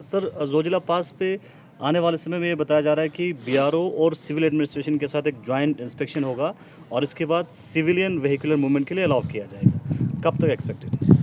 Sir Zoji La पास पे आने वाले समय में ये बताया जा रहा है कि बीआरओ और सिविल एडमिनिस्ट्रेशन के साथ एक जॉइंट इंस्पेक्शन होगा और इसके बाद सिविलियन वेहिकुलर मूवमेंट के लिए अलाउ किया जाएगा। कब तक एक्सपेक्टेड है?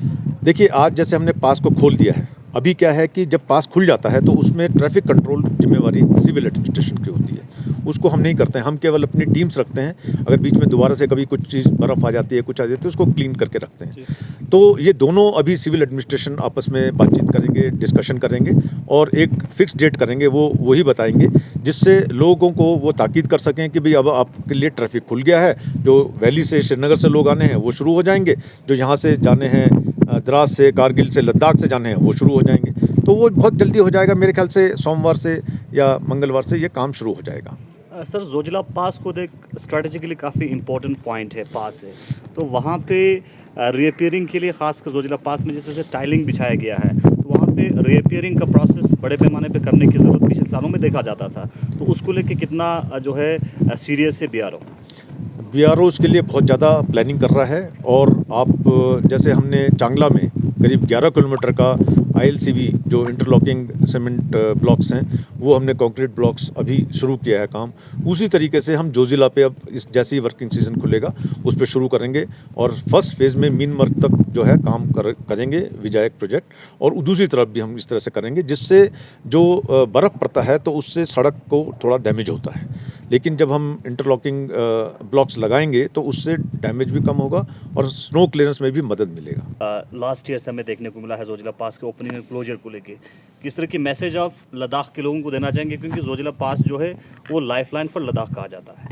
देखिए, आज जैसे हमने पास को खोल दिया है, अभी क्या है कि जब पास खुल जाता है तो उसमें ट्रैफिक कंट्रोल जिम्मेवारी सिविल एडमिनिस्ट्रेशन की होती है। उसको हम नहीं करते हैं, हम केवल अपनी टीम्स रखते हैं। अगर बीच में दोबारा से कभी कुछ चीज़ बर्फ़ आ जाती है, कुछ आ जाती है, उसको क्लीन करके रखते हैं। तो ये दोनों अभी सिविल एडमिनिस्ट्रेशन आपस में बातचीत करेंगे, डिस्कशन करेंगे और एक फ़िक्स डेट करेंगे, वो वही बताएंगे, जिससे लोगों को वो ताकीद कर सकें कि भाई अब आपके लिए ट्रैफिक खुल गया है। जो वैली से, श्रीनगर से लोग आने हैं वो शुरू हो जाएंगे, जो यहाँ से जाने हैं द्रास से, कारगिल से, लद्दाख से जाने हैं वो शुरू हो जाएंगे। तो वो बहुत जल्दी हो जाएगा, मेरे ख्याल से सोमवार से या मंगलवार से ये काम शुरू हो जाएगा। सर जोजिला पास खुद एक स्ट्रेटेजिकली काफ़ी इंपॉर्टेंट पॉइंट है, पास है, तो वहाँ पे रिपेयरिंग के लिए खासकर जोजिला पास में जिस तरह से टाइलिंग बिछाया गया है, तो वहाँ पे रिपेयरिंग का प्रोसेस बड़े पैमाने पे करने की ज़रूरत पिछले सालों में देखा जाता था। तो उसको लेके कितना जो है सीरियस है बीआरओ उसके लिए बहुत ज़्यादा प्लानिंग कर रहा है। और आप जैसे हमने चांगला में करीब 11 किलोमीटर का आईएलसीबी जो इंटरलॉकिंग सीमेंट ब्लॉक्स हैं, वो हमने कंक्रीट ब्लॉक्स अभी शुरू किया है काम। उसी तरीके से हम जोजिला पे अब इस जैसे ही वर्किंग सीजन खुलेगा उस पर शुरू करेंगे और फर्स्ट फेज़ में मीनमर्ग तक जो है काम करेंगे विजायक प्रोजेक्ट, और दूसरी तरफ भी हम इस तरह से करेंगे जिससे जो बर्फ़ पड़ता है तो उससे सड़क को थोड़ा डैमेज होता है, लेकिन जब हम इंटरलॉकिंग ब्लॉक्स लगाएंगे तो उससे डैमेज भी कम होगा और स्नो क्लियरेंस में भी मदद मिलेगा। लास्ट ईयर से हमें देखने को मिला है जोजिला पास के ओपनिंग एंड क्लोजर को लेके किस तरह की मैसेज आप लद्दाख के लोगों को देना चाहेंगे, क्योंकि जोजिला पास जो है वो लाइफलाइन फॉर लद्दाख कहा जाता है।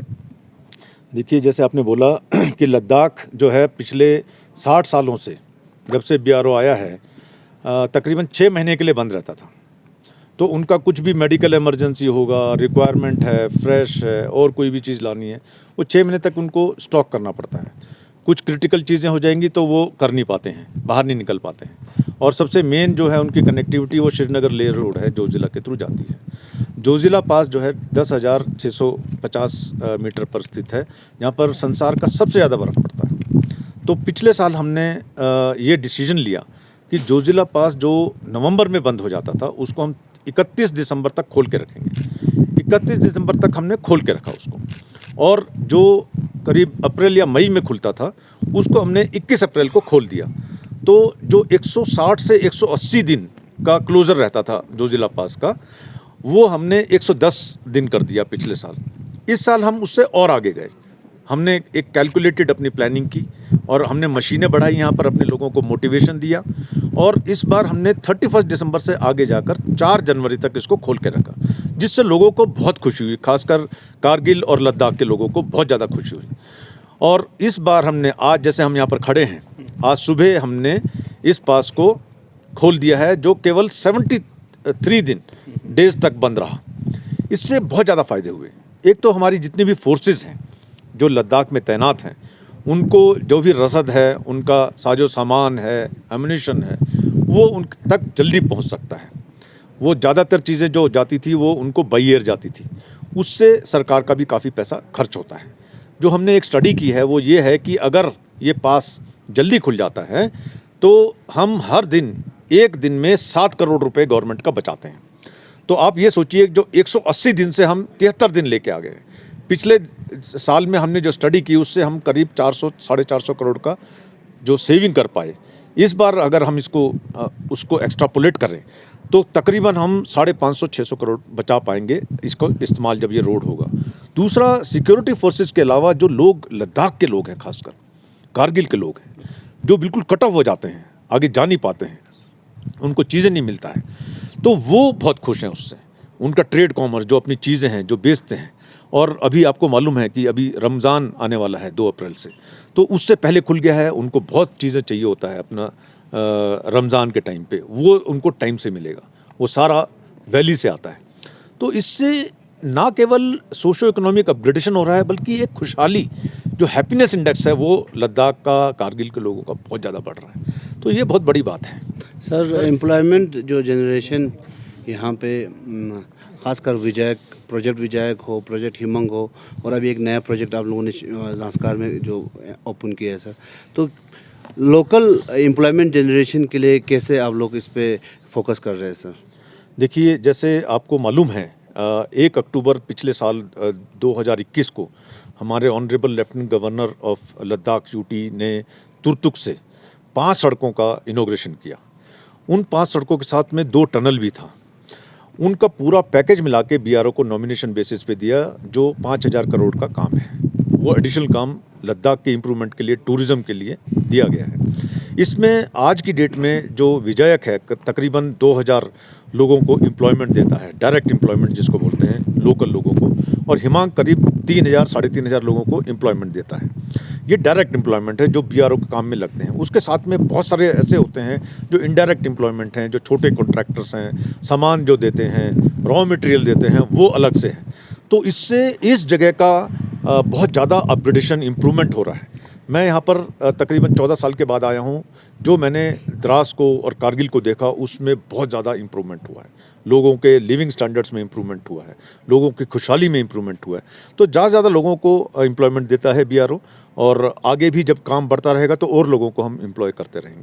देखिए, जैसे आपने बोला कि लद्दाख जो है पिछले 60 सालों से जब से बीआरओ आया है तकरीबन 6 महीने के लिए बंद रहता था। तो उनका कुछ भी मेडिकल इमरजेंसी होगा, रिक्वायरमेंट है, फ्रेश है और कोई भी चीज़ लानी है, वो 6 महीने तक उनको स्टॉक करना पड़ता है। कुछ क्रिटिकल चीज़ें हो जाएंगी तो वो कर नहीं पाते हैं, बाहर नहीं निकल पाते हैं। और सबसे मेन जो है उनकी कनेक्टिविटी वो श्रीनगर लेह रोड है, जोजिला के थ्रू जाती है। जोजिला पास जो है 10,650 मीटर पर स्थित है, जहाँ पर संसार का सबसे ज़्यादा बर्फ़ पड़ता है। तो पिछले साल हमने ये डिसीजन लिया कि जोजिला पास जो नवंबर में बंद हो जाता था उसको हम 31 दिसंबर तक खोल के रखेंगे। 31 दिसंबर तक हमने खोल के रखा उसको, और जो करीब अप्रैल या मई में खुलता था उसको हमने 21 अप्रैल को खोल दिया। तो जो 160 से 180 दिन का क्लोज़र रहता था जोजिला पास का, वो हमने 110 दिन कर दिया पिछले साल। इस साल हम उससे और आगे गए। हमने एक कैलकुलेटेड अपनी प्लानिंग की और हमने मशीनें बढ़ाई, यहाँ पर अपने लोगों को मोटिवेशन दिया, और इस बार हमने 31 दिसंबर से आगे जाकर 4 जनवरी तक इसको खोल के रखा, जिससे लोगों को बहुत खुशी हुई, खासकर कारगिल और लद्दाख के लोगों को बहुत ज़्यादा खुशी हुई। और इस बार हमने आज जैसे हम यहाँ पर खड़े हैं, आज सुबह हमने इस पास को खोल दिया है जो केवल 73 डेज तक बंद रहा। इससे बहुत ज़्यादा फ़ायदे हुए। एक तो हमारी जितनी भी फोर्सेस हैं जो लद्दाख में तैनात हैं, उनको जो भी रसद है, उनका साजो सामान है, एम्युनिशन है, वो उन तक जल्दी पहुंच सकता है। वो ज़्यादातर चीज़ें जो जाती थी वो उनको बाई एयर जाती थी, उससे सरकार का भी काफ़ी पैसा खर्च होता है। जो हमने एक स्टडी की है वो ये है कि अगर ये पास जल्दी खुल जाता है तो हम हर दिन 1 दिन में 7 करोड़ रुपए गवर्नमेंट का बचाते हैं। तो आप ये सोचिए, जो 180 दिन से हम 73 दिन लेके आ गए। पिछले साल में हमने जो स्टडी की उससे हम करीब 400 साढ़े 400 करोड़ का जो सेविंग कर पाए। इस बार अगर हम उसको एक्स्ट्रापोलेट करें तो तकरीबन हम 550-600 करोड़ बचा पाएंगे इसको इस्तेमाल जब ये रोड होगा। दूसरा, सिक्योरिटी फोर्सेस के अलावा जो लोग लद्दाख के लोग हैं, खासकर कारगिल के लोग हैं, जो बिल्कुल कट ऑफ हो जाते हैं, आगे जा नहीं पाते हैं, उनको चीज़ें नहीं मिलता है, तो वो बहुत खुश हैं उससे। उनका ट्रेड कॉमर्स, जो अपनी चीज़ें हैं जो बेचते हैं, और अभी आपको मालूम है कि अभी रमज़ान आने वाला है 2 अप्रैल से, तो उससे पहले खुल गया है। उनको बहुत चीज़ें चाहिए होता है अपना रमज़ान के टाइम पे, वो उनको टाइम से मिलेगा, वो सारा वैली से आता है। तो इससे ना केवल सोशो इकोनॉमिक अपग्रेडेशन हो रहा है, बल्कि एक खुशहाली, जो हैप्पीनेस इंडेक्स है, वो लद्दाख का, कारगिल के लोगों का बहुत ज़्यादा बढ़ रहा है। तो ये बहुत बड़ी बात है। सर, एम्प्लॉयमेंट जो जनरेशन यहाँ पे खासकर प्रोजेक्ट विजायक हो, प्रोजेक्ट हिमंग हो, और अभी एक नया प्रोजेक्ट आप लोगों ने ज़ांस्कार में जो ओपन किया है सर, तो लोकल एम्प्लॉयमेंट जनरेशन के लिए कैसे आप लोग इस पे फोकस कर रहे हैं सर? देखिए, जैसे आपको मालूम है 1 अक्टूबर पिछले साल 2021 को हमारे honourable lieutenant governor of Ladakh UT ने तुर्तुक से 5 सड़कों का इनॉग्रेशन किया। उन 5 सड़कों के साथ में 2 टनल भी था। उनका पूरा पैकेज मिला के बीआरओ को नॉमिनेशन बेसिस पे दिया, जो 5,000 करोड़ का काम है। वो एडिशनल काम लद्दाख के इम्प्रूवमेंट के लिए, टूरिज़्म के लिए दिया गया है। इसमें आज की डेट में जो विजयक है तकरीबन 2,000 लोगों को एम्प्लॉयमेंट देता है, डायरेक्ट एम्प्लॉयमेंट जिसको बोलते हैं, लोकल लोगों को, और हिमांग करीब 3,000 साढ़े 3,000 लोगों को एम्प्लॉयमेंट देता है। ये डायरेक्ट एम्प्लॉयमेंट है जो बीआरओ के काम में लगते हैं। उसके साथ में बहुत सारे ऐसे होते हैं जो इनडायरेक्ट एम्प्लॉयमेंट हैं, जो छोटे कॉन्ट्रैक्टर्स हैं, सामान जो देते हैं, रॉ मटेरियल देते हैं, वो अलग से है। तो इससे इस जगह का बहुत ज़्यादा अपग्रेडेशन इम्प्रूवमेंट हो रहा है। मैं यहाँ पर तकरीबन 14 साल के बाद आया हूँ। जो मैंने द्रास को और कारगिल को देखा, उसमें बहुत ज़्यादा इम्प्रूवमेंट हुआ है। लोगों के लिविंग स्टैंडर्ड्स में इम्प्रूवमेंट हुआ है, लोगों की खुशहाली में इम्प्रूवमेंट हुआ है। तो ज़्यादा लोगों को एम्प्लॉयमेंट देता है बीआरओ, और आगे भी जब काम बढ़ता रहेगा तो और लोगों को हम एम्प्लॉय करते रहेंगे।